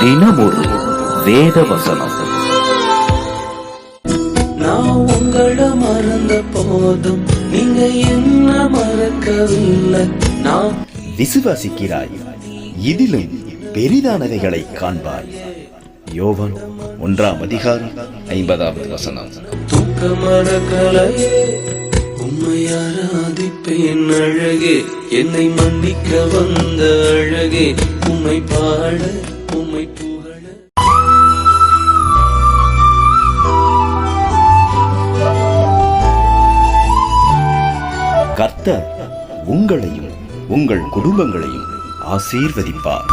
தினமொரு வேத வசனம். நான் உங்களை மறந்த போதும் நீங்க என்ன மறக்கவில்லை. நான் விசுவாசிக்கிறாய், இதிலும் பெரிதானவைகளை காண்பாய். யோவான் 1:50. தூக்க மறக்கலையே, உம்மை ஆராதிப்பேன் அழகே, என்னை மன்னிக்க வந்த அழகே, உம்மை பாட உம்மை புகழ. கர்த்தர் உங்களையும் உங்கள் குடும்பங்களையும் ஆசீர்வதிப்பார்.